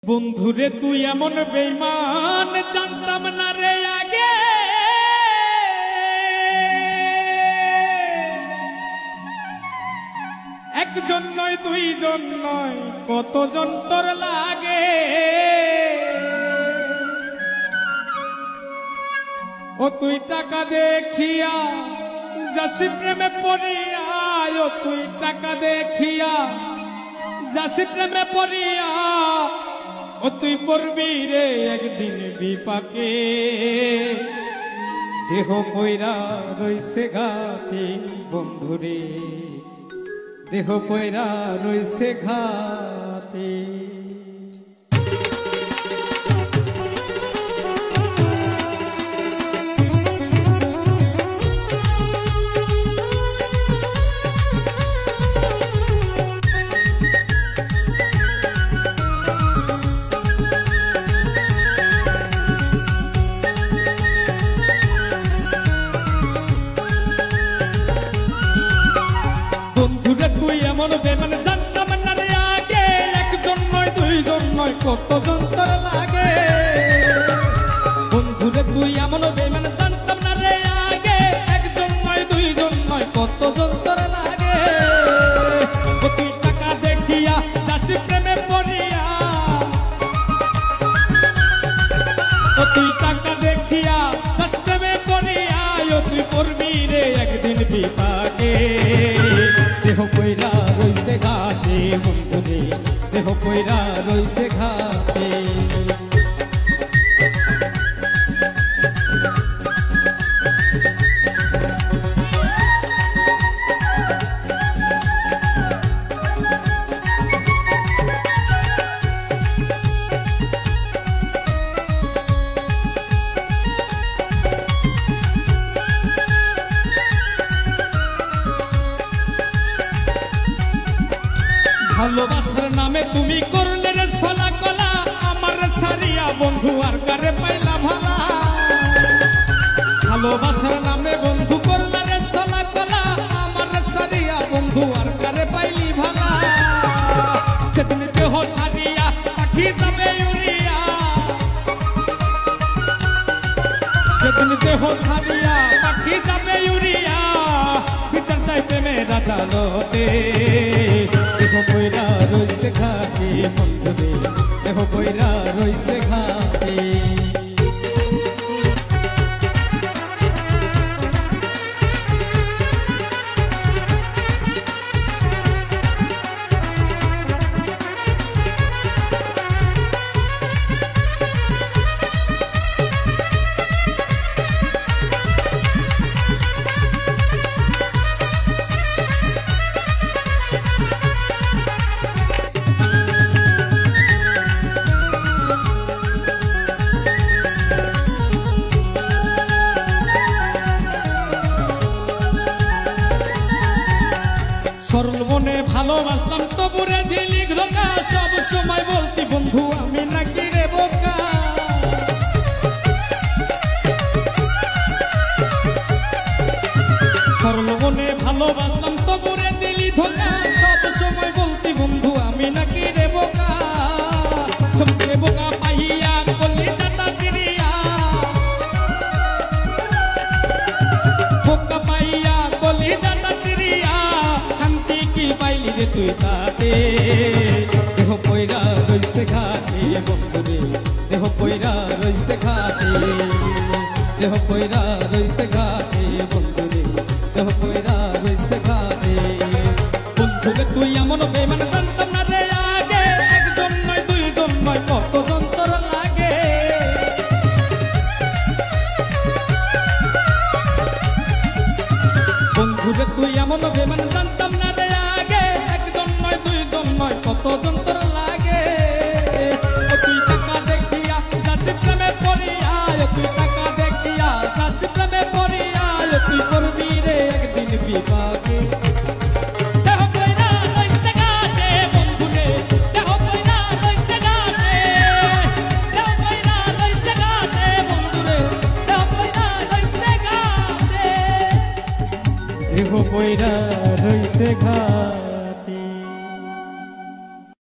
বন্ধুরে তুই এমন বেঈমান জানতাম না রে আগে, একজন নয় দুইজন নয় কতজন তোর লাগে। ও তুই টাকা দেখিয়া যাসি প্রেমে পড়িয়া, ও তুই টাকা দেখিয়া যাসি প্রেমে পড়িয়া, ও তুই পড়বি রে একদিন বিপাকে। দেহ পয়রা রইছে ঘাটে বন্ধুরে, দেহ পয়রা রইছে ঘাটে। বন্ধুরে তুই এমন বেমান জানতাম না রে আগে, একজন নয় দুইজন নয় কতজন তোর লাগে। বন্ধুরে তুই এমন বেমান জানতাম না রে আগে, একজন নয় দুইজন নয় কতজন তোর লাগে। ও তুই টাকা দেখিয়া যাসি প্রেমে পড়িয়া, ও তুই টাকা দেখিয়া যাস প্রেমে পড়িয়া, ও তুই পড়বি রে একদিন বিপাকে। দেহ পয়রা রইছে ঘাটে বন্ধুরে, দেহ পয়রা রইছে ঘাটে। ভালোবাসার নামে তুমি করলে রে ছলা কলা, আমার সারিয়া বন্ধু আর কারে পাইলা ভালা। ভালোবাসার নামে বন্ধু করলে রে ছলা কলা, আমার সারিয়া বন্ধু আর কারে পাইলি ভালা। সেদিন দেহ সারিয়া পাখি যাবে উড়িয়া, সেদিন দেহ সারিয়া পাখি যাবে উড়িয়া, বিচার চাইতে মেয়েরা আদালতে। দেহ পয়রা রইছে ঘাটে বন্ধুরে, দেহ পয়রা রইছে ঘাটে। সরল মনে ভালোবাসলাম তবুরে দিলি ধোকা, সব সময় বলতি বন্ধু আমি নাকি রে বোকা। সরল মনে ভালোবাসলাম তবুরে দিলি ধোকা, সব সময় বলতি বন্ধু আমি নাকি রে বোকা। সবচেয়ে বোকা পাইয়া করলি চাটা চিড়িয়া, বোকা পাইয়া করলি চাটা চিড়িয়া, শান্তি কি পাইলি রে তুই তাতে। দেহ পয়রা রইছে ঘাটে বন্ধুরে, দেহ পয়রা রইছে ঘাটে, দেহ পয়রা রইছে ঘাটে বন্ধুরে, দেহ পয়রা রইছে ঘাটে। বন্ধুরে তুই এমন বেমান জানতাম না রে আগে, একজন নয় দুইজন নয় কতজন তোর লাগে। বন্ধুরে তুই এমন বেমান জানতাম না রে আগে, একজন নয় দুইজন নয় কতজন তোর লাগে। ও তুই টাকা দেখিয়া যাসি প্রেমে পড়িয়া, ও তুই টাকা দেখিয়া যাসি প্রেমে পড়িয়া, ও তুই করবি রে একদিন বিপাকে। দেহ পয়রা রইছে ঘাটে বন্ধুরে, দেহ পয়রা রইছে ঘাটে, দেহ পয়রা রইছে ঘাটে বন্ধুরে, দেহ পয়রা রইছে ঘাটে, দেহ পয়রা রইছে ঘাটে।